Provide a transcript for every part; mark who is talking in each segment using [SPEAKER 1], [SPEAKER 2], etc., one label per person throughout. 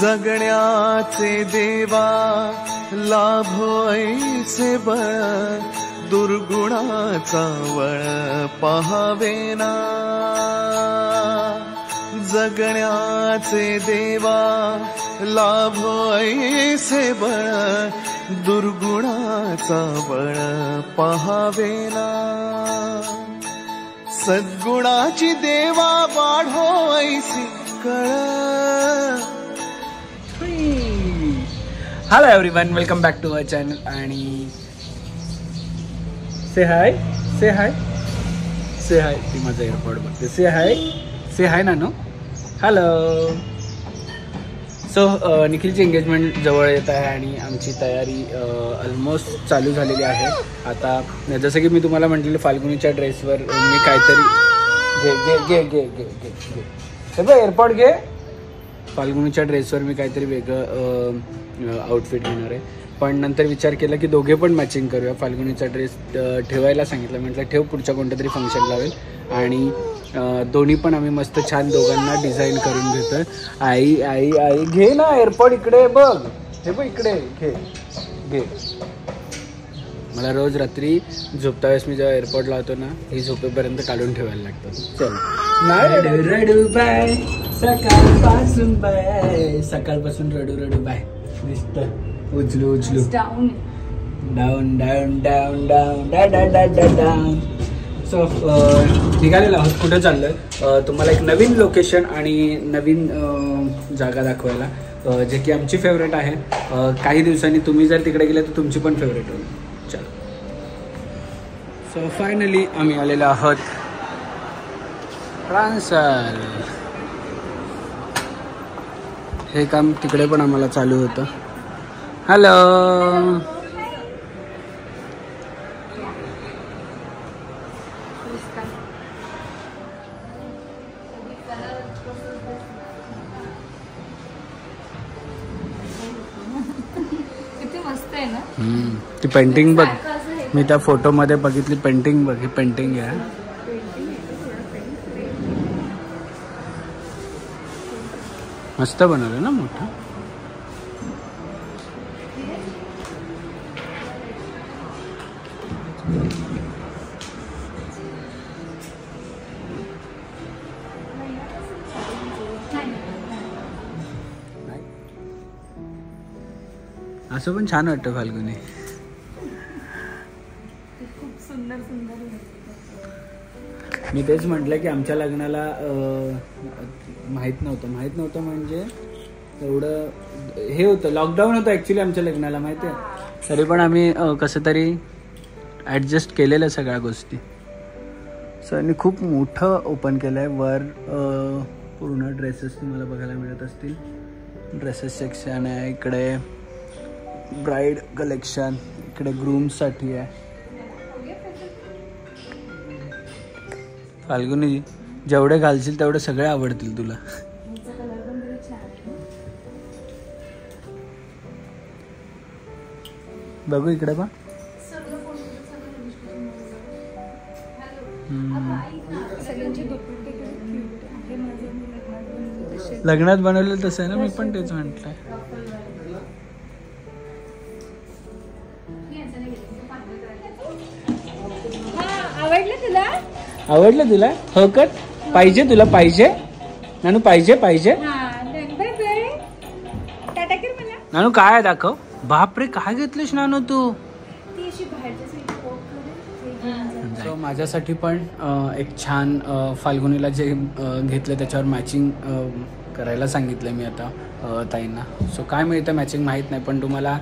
[SPEAKER 1] जगण्याचे देवा लाभो ऐसे बळ दुर्गुणाचा वळ पहावेना जगण्याचे देवा लाभो ऐसे बळ दुर्गुणाचा बळ पहावेना सद्गुणाची देवा वाढो ऐसी कळ.
[SPEAKER 2] Hello everyone, welcome back to our channel आणि से हाय ती माझा एअरपोर्ट बघते. से हाय नानो. हॅलो. सो निखिलची एंगेजमेंट जवळ येत आहे आणि आमची तयारी ऑलमोस्ट चालू झालेली आहे. आता जसं की मी तुम्हाला म्हटलेलं फाल्गुनीच्या ड्रेसवर मी काहीतरी घे एअरपोर्ट घे. फाल्गुनीच्या ड्रेसवर मी काहीतरी वेगळं आउटफिट घेणार आहे, पण नंतर विचार केला की दोघे पण मॅचिंग करूया. फाल्गुनीचा ड्रेस ठेवायला सांगितलं, म्हटलं ठेव, पुढच्या कोणत्या तरी फंक्शन लावेल. आणि दोन्ही पण आम्ही मस्त छान दोघांना डिझाईन करून घेतोय. आई आई आई घे ना एअरपोर्ट, इकडे बघ, हे बघ इकडे घे. मला रोज रात्री झोपता वेळेस मी जेव्हा एअरपोर्ट लावतो ना, ही झोपेपर्यंत काढून ठेवायला लागतं. चल रडू बाय सकाळपासून रडू बाय दिसतं. उचलू डाऊन. सो निघालेलो आहोत. कुठं चाललोय तुम्हाला एक नवीन लोकेशन आणि नवीन जागा दाखवायला, जे की आमची फेवरेट आहे. काही दिवसांनी तुम्ही जर तिकडे गेले तर तुमची पण फेवरेट होईल. चलो. सो फायनली आम्ही आलेलो आहोत ट्रान्सल. हे काम तिकडे पण आम्हाला चालू होतं. हॅलो.
[SPEAKER 3] किती मस्त आहे ना.
[SPEAKER 2] ती पेंटिंग बघ, मी त्या फोटोमध्ये बघितली पेंटिंग बघ. ही पेंटिंग आहे. मस्त बनवलं ना मोठं. असं पण छान वाटतं फाल्गुनी.
[SPEAKER 3] खूप सुंदर.
[SPEAKER 2] मी तेच म्हटलं की आमच्या लग्नाला माहीत नव्हतं म्हणजे एवढं हे होतं, लॉकडाऊन होतं ॲक्च्युली आमच्या लग्नाला, माहिती आहे. तरी पण आम्ही कसं तरी ॲडजस्ट केलेल्या सगळ्या गोष्टी. सो मी खूप मोठं ओपन केलं आहे. वर पूर्ण ड्रेसेस तुम्हाला बघायला मिळत असतील. ड्रेसेस सेक्शन आहे, इकडे ब्राईड कलेक्शन, इकडे ग्रूमसाठी आहे. फाल्गुनी जेवढे घालशील तेवढे सगळे आवडतील तुला. बघू इकडे बा. लग्नात बनवलेलं तसं आहे ना, मी पण तेच म्हटलंय. आवडलं तुला? हो कट पाहिजे तुला? पाहिजे नानू, पाहिजे. नानू काय दाखव. बापरे, काय घेतलीस नानू तू? सो माझ्यासाठी पण एक छान फाल्गुनीला जे घेतलं त्याच्यावर मॅचिंग करायला सांगितलं मी आता ताईंना. सो काय मिळतं मॅचिंग माहीत नाही, पण तुम्हाला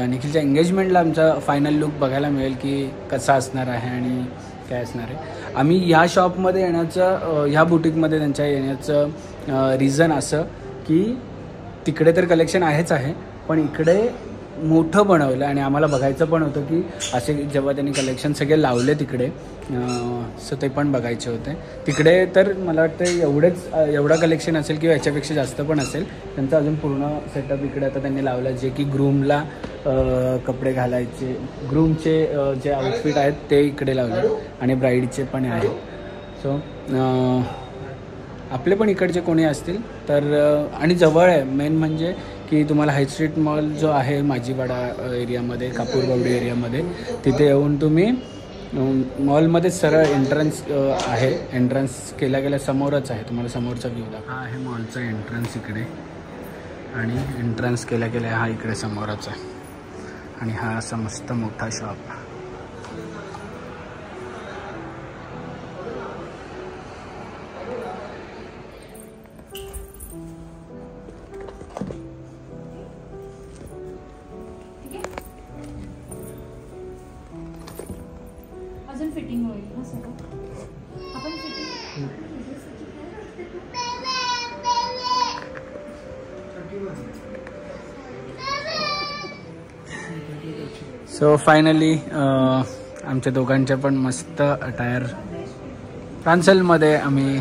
[SPEAKER 2] निखिलच्या एंगेजमेंटला आमचा फायनल लुक बघायला मिळेल की कसा असणार आहे आणि काय असणार आहे. आम्ही ह्या शॉपमध्ये येण्याचं, ह्या बुटीकमध्ये त्यांच्या येण्याचं रिझन असं की तिकडे तर कलेक्शन आहे, पण इकडे मोठं बनवलं आणि आम्हाला बघायचं पण होतं की असे जेव्हा त्यांनी कलेक्शन सगळे लावले तिकडे, सो ते पण बघायचे होते. तिकडे तर मला वाटतं एवढा कलेक्शन असेल किंवा याच्यापेक्षा जास्त पण असेल. त्यांचा अजून पूर्ण सेटअप इकडे आता त्यांनी लावला, जे की ग्रूमला कपडे घालायचे, ग्रूमचे जे आउटफिट आहेत ते इकडे लावले आणि ब्राईडचे पण आहेत. सो आपले पण इकडचे कोणी असतील तर आणि जवळ आहे मेन म्हणजे की तुम्हाला हाय स्ट्रीट मॉल जो आहे माझीवाडा एरियामध्ये कापूरबावडी एरियामध्ये तिथे येऊन तुम्ही मॉलमध्ये सरळ एंट्रन्स आहे. एंट्रन्स केल्या समोरच आहे. तुम्हाला समोरचा व्ह्यू दाखवा. हा आहे मॉलचा एंट्रन्स इकडे आणि एंट्रन्स केल्या हा इकडे समोरच आहे आणि हा असा मस्त मोठा शॉप.
[SPEAKER 3] अजून फिटिंग होईल ना सगळं. आपण फिटिंग
[SPEAKER 2] सो फायनली आमच्या दोघांच्या पण मस्त अटायर फ्रान्सलमध्ये आम्ही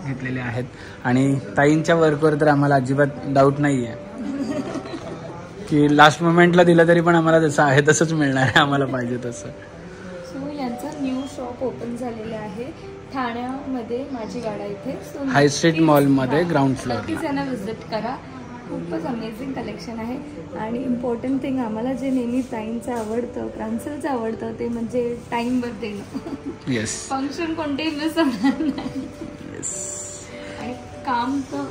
[SPEAKER 2] घेतलेले आहेत आणि ताईंच्या वर्कवर तर आम्हाला अजिबात डाऊट नाही आहे की लास्ट मोमेंटला दिलं तरी पण आम्हाला जसं आहे तसंच मिळणार आहे आम्हाला पाहिजे तसं.
[SPEAKER 3] सो यांचं न्यू शॉप ओपन झालेलं आहे ठाण्यामध्ये माझीवाडा इथे. सो
[SPEAKER 2] हाय स्ट्रीट मॉलमध्ये ग्राउंड फ्लोअर.
[SPEAKER 3] नक्कीच यांना विजिट करा. खूपच अमेझिंग कलेक्शन आहे आणि इम्पॉर्टंट थिंग आम्हाला जे नेहमी ताईंचं आवडतं फ्रान्सलचं आवडतं ते म्हणजे टाईमवर देणं.
[SPEAKER 2] येस.
[SPEAKER 3] फंक्शन कोणतेही मिस होणार नाही. आणि काम तर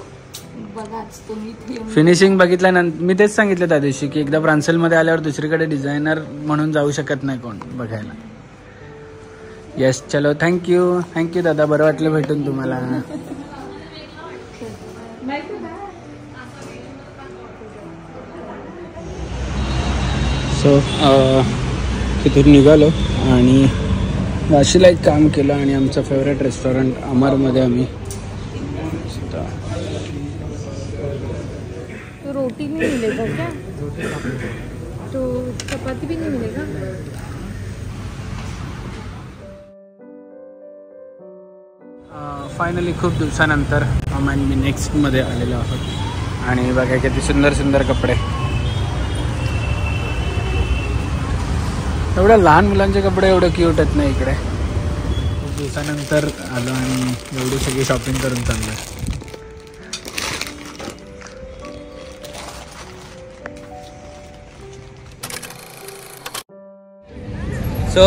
[SPEAKER 3] बघाच तुम्ही.
[SPEAKER 2] फिनिशिंग बघितल्यानंतर मी तेच सांगितलं त्या दिवशी की एकदा फ्रान्सलमध्ये आल्यावर दुसरीकडे डिझायनर म्हणून जाऊ शकत नाही कोण बघायला. येस चलो थँक्यू दादा. बरं वाटलं भेटून तुम्हाला. सो तिथून निघालो आणि वाशीला एक काम केलं आणि आमचं फेवरेट रेस्टॉरंट अमरमध्ये आम्ही.
[SPEAKER 3] तो रोटी नहीं मिलेगा क्या? तो चपाती भी नहीं मिलेगा?
[SPEAKER 2] फायनली खूप दिवसानंतर आम्ही मी नेक्स्टमध्ये आलेलो आहोत आणि बघा किती सुंदर सुंदर कपडे. एवढ्या लहान मुलांचे कपडे एवढे क्यूट आहेत ना इकडे. खूप दिवसानंतर आलो आणि एवढी सगळी शॉपिंग करून चाललो. सो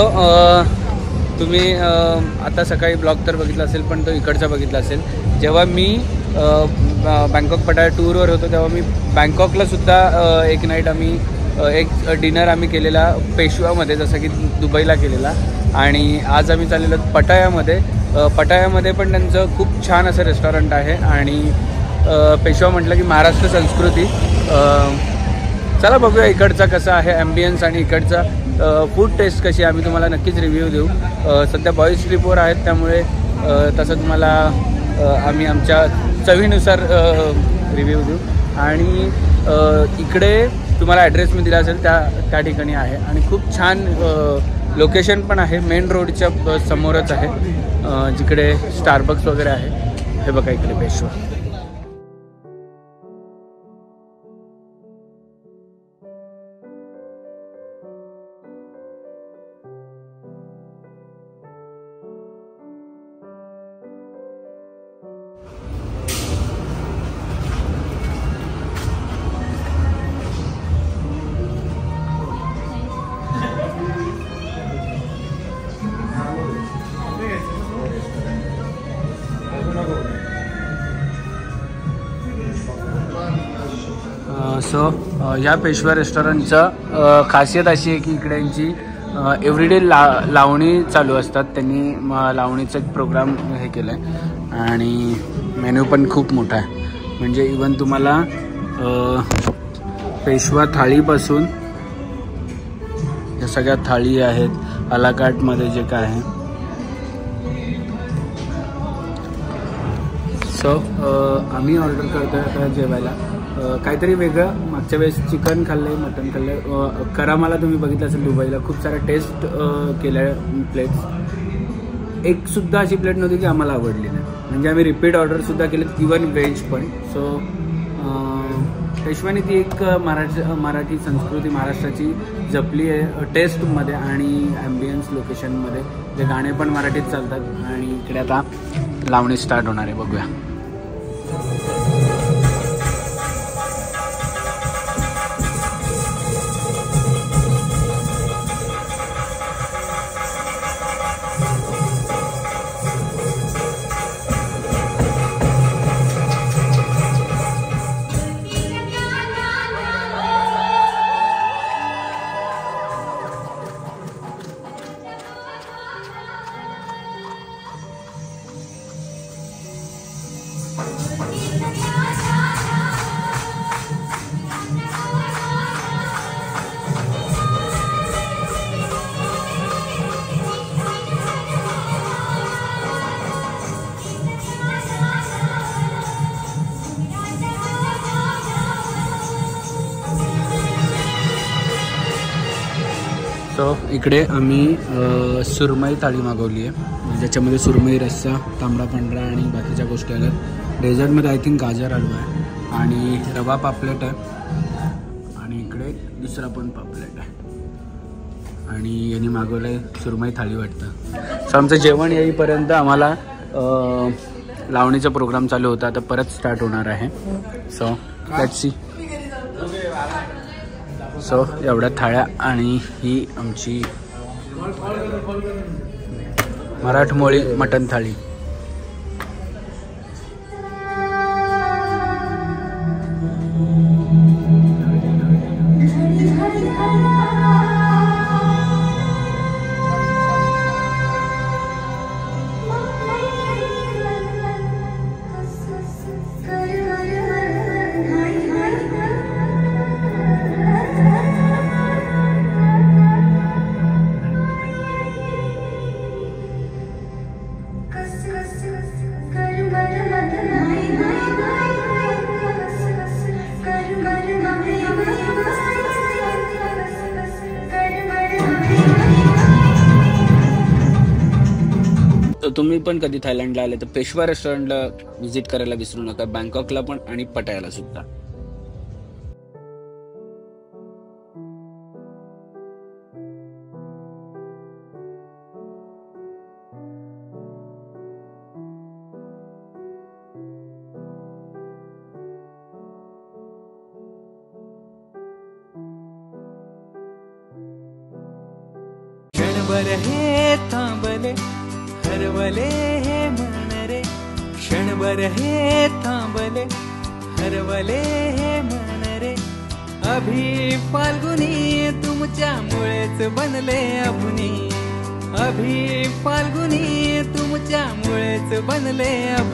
[SPEAKER 2] तुम्ही आता सकाळी ब्लॉग तर बघितला असेल पण तो इकडचा बघितला असेल. जेव्हा मी बँकॉक पटाया टूरवर होतो तेव्हा मी बँकॉकला सुद्धा एक नाईट आम्ही एक डिनर आम्ही केलेला पेशवामध्ये जसं की दुबईला केलेला आणि आज आम्ही चाललेलो पटायामध्ये. पटायामध्ये पण त्यांचं खूप छान असं रेस्टॉरंट आहे आणि पेशवा म्हटलं की महाराष्ट्र संस्कृती. चला बघूया इकडचा कसा आहे ॲम्बियन्स आणि इकडचा फूड टेस्ट कशी आहे. आम्ही तुम्हाला नक्कीच रिव्ह्यू देऊ. सध्या बॉईज ट्रिपवर आहेत त्यामुळे तसं तुम्हाला आम्ही आमच्या चवीनुसार रिव्ह्यू देऊ. आणि इकडे तुम्हाला ॲड्रेस मी दिला असेल त्या ठिकाणी आहे आणि खूप छान लोकेशन पण आहे. मेन रोडच्या समोरच आहे जिकडे स्टारबक्स वगैरे आहे. हे बघा इकडे पेशवा. सो या पेशवा रेस्टॉरंटचं खासियत अशी आहे की इकडे यांची एव्हरीडे लावणी चालू असतात. त्यांनी लावणीचा एक प्रोग्राम हे केलं आहे आणि मेन्यू पण खूप मोठा आहे. म्हणजे इवन तुम्हाला पेशवा थाळीपासून या सगळ्या थाळी आहेत अलाकार्टमध्ये जे काय आहे. सो आम्ही ऑर्डर करतो आता जेवायला काहीतरी वेगळं. मागच्या वेळेस चिकन खाल्लं आहे मटन खाल्लं आहे. करामाला तुम्ही बघितलं असेल दुबईला खूप साऱ्या टेस्ट केल्या प्लेट्स. एकसुद्धा अशी प्लेट नव्हती की आम्हाला आवडली नाही. म्हणजे आम्ही रिपीट ऑर्डरसुद्धा केलेत इवन व्हेज पण. सो पेशवानी ती एक मराठी संस्कृती महाराष्ट्राची जपली आहे टेस्टमध्ये आणि ॲम्बियन्स लोकेशनमध्ये. जे गाणे पण मराठीत चालतात आणि इकडे आता लावणी स्टार्ट होणार आहे. बघूया. सो इकडे आम्ही सुरमई थाळी मागवली आहे, ज्याच्यामध्ये सुरमई रस्सा, तांबडा पांढरा आणि बाकीच्या गोष्टी आल्या. डेझर्टमध्ये आय थिंक गाजर हलवा आहे आणि रवा पापलेट आहे आणि इकडे दुसरा पण पापलेट आहे आणि यांनी मागवलं आहे सुरमई थाळी वाटतं. सो आमचं जेवण येईपर्यंत आम्हाला लावणीचा प्रोग्राम चालू होता, आता परत स्टार्ट होणार आहे. So let's see. सो एवढ्या थाळ्या आणि ही आमची मराठमोळी मटण थाळी. तर तुम्ही पण कधी थायलंडला आले तर पेशवा रेस्टॉरंटला व्हिजिट करायला विसरू नका, बँकॉकला पण आणि पटायाला सुद्धा.
[SPEAKER 1] क्षणभर हे थांबले हरवले हे मन रे, क्षणभर हे थांबले हरवले हे मन रे. अभि फाल्गुनी तुमच्यामुळेच बनले अभुनी, अभि फाल्गुनी तुमच्यामुळेच बनले अभुनी.